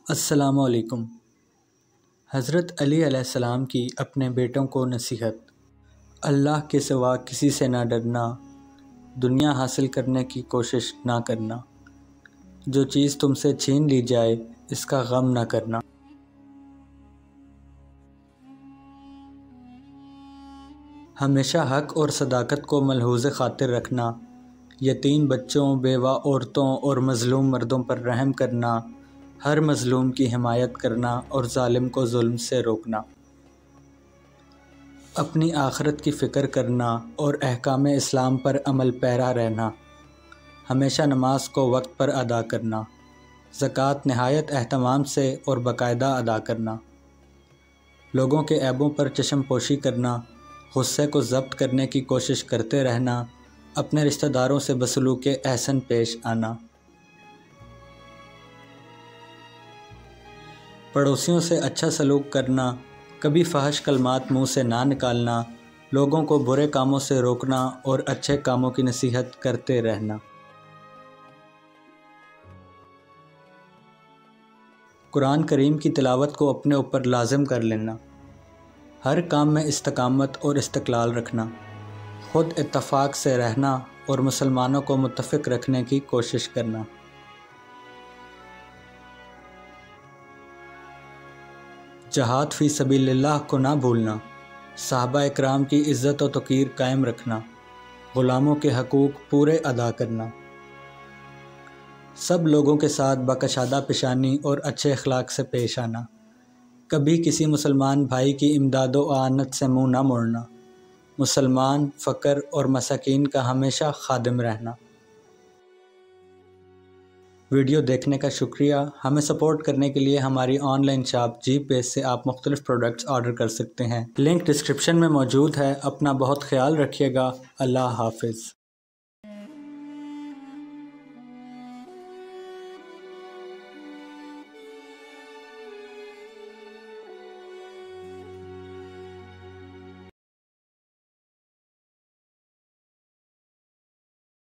السلام علیکم۔ حضرت علی علیہ السلام کی اپنے بیٹوں کو نصیحت: اللہ کے سوا کسی سے نہ ڈرنا، دنیا حاصل کرنے کی کوشش نہ کرنا، جو چیز تم سے چھین لی جائے اس کا غم نہ کرنا۔ ہمیشہ حق اور صداقت کو ملحوظ خاطر رکھنا، یتیم بچوں، بیوہ عورتوں اور مظلوم مردوں پر رحم کرنا، ہر مظلوم کی حمایت کرنا اور ظالم کو ظلم سے روکنا۔ اپنی آخرت کی فکر کرنا اور احکام اسلام پر عمل پیرا رہنا، ہمیشہ نماز کو وقت پر ادا کرنا، زکوٰۃ نہایت اہتمام سے اور باقاعدہ ادا کرنا، لوگوں کے عیبوں پر چشم پوشی کرنا، غصے کو ضبط کرنے کی کوشش کرتے رہنا، اپنے رشتہ داروں سے بسلوک احسن پیش آنا، پڑوسیوں سے اچھا سلوک کرنا، کبھی فحش کلمات منہ سے نہ نکالنا، لوگوں کو برے کاموں سے روکنا اور اچھے کاموں کی نصیحت کرتے رہنا۔ قرآن کریم کی تلاوت کو اپنے اوپر لازم کر لینا، ہر کام میں استقامت اور استقلال رکھنا، خود اتفاق سے رہنا اور مسلمانوں کو متفق رکھنے کی کوشش کرنا۔ جہاد فی سبیل اللہ کو نہ بھولنا، صحابہ اکرام کی عزت و توقیر قائم رکھنا، غلاموں کے حقوق پورے ادا کرنا، سب لوگوں کے ساتھ باکشادہ پیشانی اور اچھے اخلاق سے پیش آنا، کبھی کسی مسلمان بھائی کی امداد و اعانت سے منہ نہ موڑنا، مسلمان، فقر اور مساکین کا ہمیشہ خادم رہنا۔ ویڈیو دیکھنے کا شکریہ۔ ہمیں سپورٹ کرنے کے لیے ہماری آن لائن شاپ جی پیس سے آپ مختلف پروڈکٹس آرڈر کر سکتے ہیں، لنک ڈسکرپشن میں موجود ہے۔ اپنا بہت خیال رکھیے گا۔ اللہ حافظ۔